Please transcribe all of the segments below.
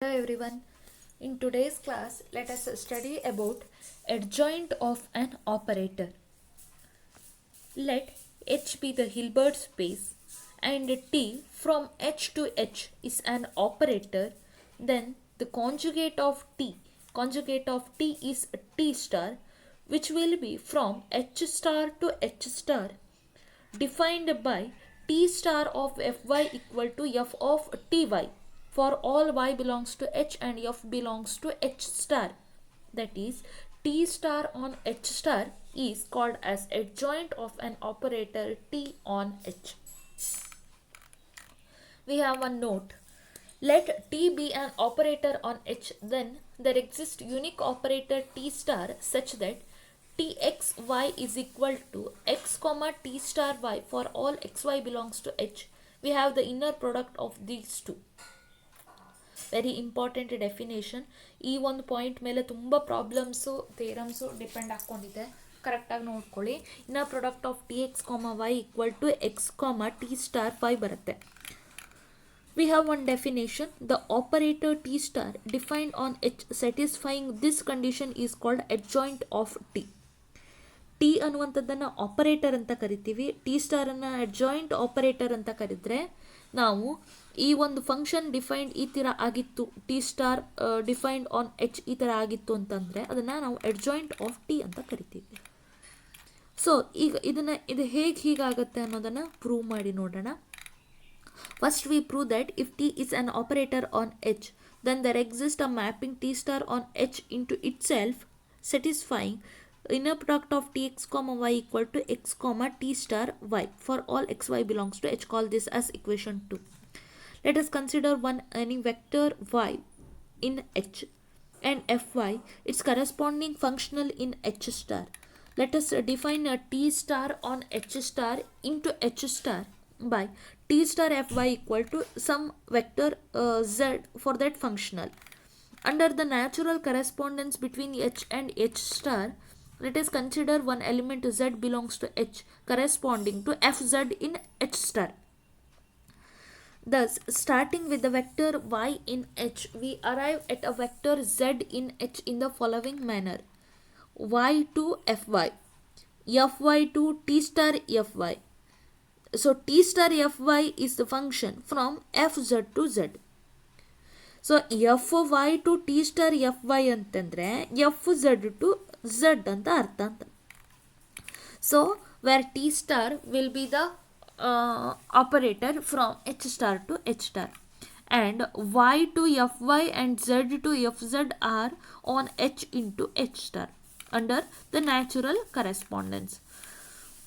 Hello everyone. In today's class, let us study about adjoint of an operator. Let H be the Hilbert space and T from H to H is an operator. Then the conjugate of T is T star, which will be from H star to H star, defined by T star of Fy equal to F of Ty for all y belongs to H and F belongs to H star. That is, T star on H star is called as adjoint of an operator T on H. We have one note. Let T be an operator on H, then there exists unique operator T star such that Txy is equal to x comma T star y for all xy belongs to H. We have the inner product of these two. Very important definition. ಈ ಒಂದು point ಮೇಲೆ ತುಂಬ problems ಥಿಯರಮ್ಸು depend ಆಗ್ಕೊಂಡಿದೆ, ಕರೆಕ್ಟಾಗಿ ನೋಡ್ಕೊಳ್ಳಿ. ಇನ್ನ product of T X ಕಾಮ Y equal to X ಕಾಮ T star Y ಬರುತ್ತೆ. We have one definition. The operator T star defined on H satisfying this condition is called adjoint of T. T ಅನ್ನುವಂಥದ್ದನ್ನು operator ಅಂತ ಕರಿತೀವಿ. T ಸ್ಟಾರನ್ನು adjoint operator ಅಂತ ಕರೆದ್ರೆ ನಾವು ಈ ಒಂದು ಫಂಕ್ಷನ್ ಡಿಫೈನ್ಡ್ ಈ ಥರ ಆಗಿತ್ತು, T star defined on H ಈ ಥರ ಆಗಿತ್ತು ಅಂತಂದರೆ ಅದನ್ನು ನಾವು ಅಡ್ಜಾಯಿಂಟ್ ಆಫ್ ಟಿ ಅಂತ ಕರಿತೀವಿ. ಸೊ ಈಗ ಇದು ಹೀಗಾಗುತ್ತೆ ಅನ್ನೋದನ್ನು ಪ್ರೂವ್ ಮಾಡಿ ನೋಡೋಣ. First we prove that if T is an operator on H, then there exists a mapping T star on H into itself satisfying inner product of Tx comma y equal to x comma T star y for all xy belongs to H. Call this as equation 2. Let us consider any vector y in H and Fy its corresponding functional in H star. Let us define a T star on H star into H star by T star Fy equal to some vector z for that functional. Under the natural correspondence between H and H star, let us consider one element z belongs to H corresponding to Fz in H star. Thus, starting with the vector y in H, we arrive at a vector z in H in the following manner: y to Fy, Fy to T star Fy. So T star Fy is the function from Fz to Z. So Fy to T star Fy ಅಂತಂದ್ರೆ Fz to Z ಅಂತ ಅರ್ಥ ಅಂತ. So where T star will be the operator from H star to H star, and Y to Fy and Z to Fz are on H into H star under the natural correspondence.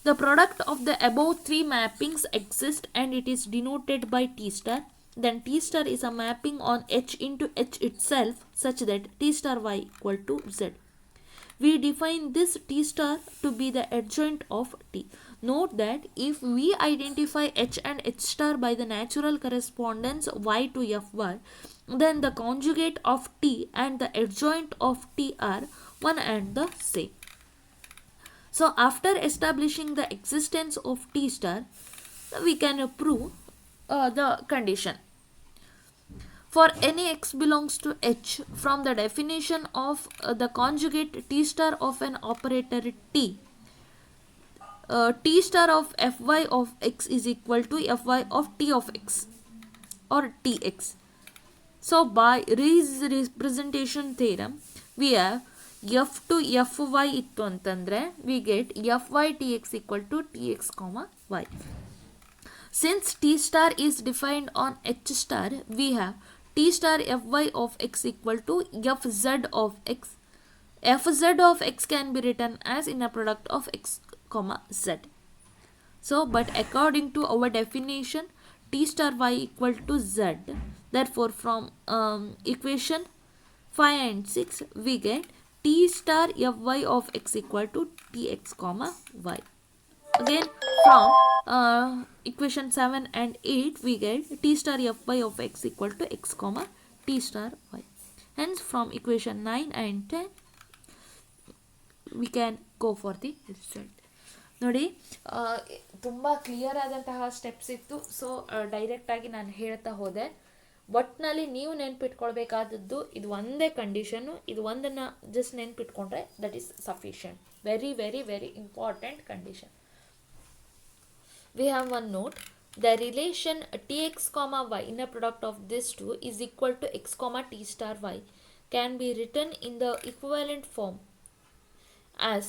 The product of the above three mappings exists and it is denoted by T star. Then T star is a mapping on H into H itself such that T star Y equal to Z. We define this T star to be the adjoint of T. Note that if we identify H and H star by the natural correspondence Y to Fy, then the conjugate of T and the adjoint of T are one and the same. So after establishing the existence of T star, we can prove the condition. For any x belongs to H, from the definition of the conjugate T star of an operator T, T star of Fy of x is equal to Fy of T of x or Tx. So by representation theorem, we have F to Fy ಇತ್ತು ಅಂತಂದರೆ we get Fy Tx equal to Tx comma y. Since T star is defined on H star, we have T star Fy of x equal to Fz of x. Fz of x can be written as inner product of x comma z. So but according to our definition, T star y equal to z. Therefore from equation 5 and 6 we get T star Fy of x equal to Tx comma y. Again from equation 7 and 8 we get T star Fy of x equal to x comma T star y. Hence from equation 9 and 10 we can go for the result. ನೋಡಿ ತುಂಬ clear ಆದಂತಹ steps ಇತ್ತು. So ಡೈರೆಕ್ಟಾಗಿ ನಾನು ಹೇಳ್ತಾ ಹೋದೆ. ಒಟ್ಟಿನಲ್ಲಿ ನೀವು ನೆನ್ಪಿಟ್ಕೊಳ್ಬೇಕಾದದ್ದು ಇದು ಒಂದೇ ಕಂಡೀಷನ್ನು, ಇದು ಒಂದನ್ನು ಜಸ್ಟ್ ನೆನ್ಪಿಟ್ಕೊಂಡ್ರೆ that is sufficient. Very very very important condition. We have one note. The relation tx comma y inner product of these two is equal to x comma t star y can be written in the equivalent form as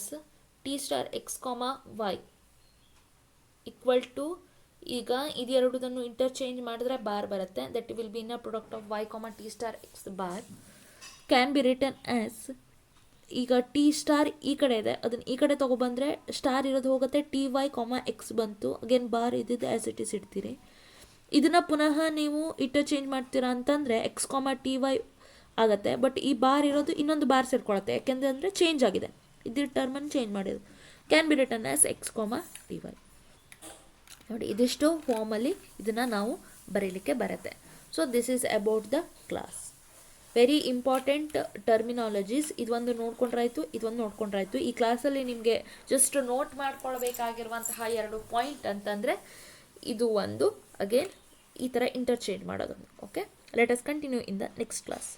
t star x comma y equal to, ಈಗ ಇದೆರಡನ್ನು interchange ಮಾಡಿದ್ರೆ bar ಬರುತ್ತೆ. That will be in a product of y ಕಾಮ T star X bar can be return as, ಈಗ T star ಈ ಕಡೆ ಇದೆ, ಅದನ್ನು ಈ ಕಡೆ ತೊಗೊಬಂದರೆ ಸ್ಟಾರ್ ಇರೋದು ಹೋಗುತ್ತೆ, ಟಿ ವೈ ಕಾಮ ಎಕ್ಸ್ ಬಂತು, ಅಗೇನ್ ಬಾರ್ ಇದ್ದಿದ್ದು ಆ್ಯಸ್ ಇಟ್ ಈಸ್ ಇಡ್ತೀರಿ. ಇದನ್ನು ಪುನಃ ನೀವು ಇಂಟರ್ಚೇಂಜ್ ಮಾಡ್ತೀರಾ ಅಂತಂದರೆ ಎಕ್ಸ್ ಕಾಮ ಟಿ ವೈ ಆಗುತ್ತೆ. ಬಟ್ ಈ ಬಾರ್ ಇರೋದು ಇನ್ನೊಂದು ಬಾರ್ ಸೇರ್ಕೊಳುತ್ತೆ, ಯಾಕೆಂದರೆ ಅಂದರೆ ಚೇಂಜ್ ಆಗಿದೆ, ಇದ್ದ ಟರ್ಮನ್ನು ಚೇಂಜ್ ಮಾಡಿದ್ರು. Can be return as X ಕಾಮ ಟಿ ವೈ. ನೋಡಿ, ಇದಿಷ್ಟು ಫಾರ್ಮಲ್ಲಿ ಇದನ್ನು ನಾವು ಬರೀಲಿಕ್ಕೆ ಬರುತ್ತೆ. So this is about the class. Very important terminologies. ಇದೊಂದು ನೋಡ್ಕೊಂಡ್ರಾಯ್ತು, ಇದೊಂದು ನೋಡ್ಕೊಂಡ್ರಾಯ್ತು. ಈ ಕ್ಲಾಸಲ್ಲಿ ನಿಮಗೆ ಜಸ್ಟ್ ನೋಟ್ ಮಾಡ್ಕೊಳ್ಬೇಕಾಗಿರುವಂತಹ 2 ಪಾಯಿಂಟ್ ಅಂತಂದರೆ ಇದು ಒಂದು, ಅಗೇನ್ ಈ ಥರ ಇಂಟರ್ಚೇಂಜ್ ಮಾಡೋದೊಂದು. Okay, let us continue in the next class.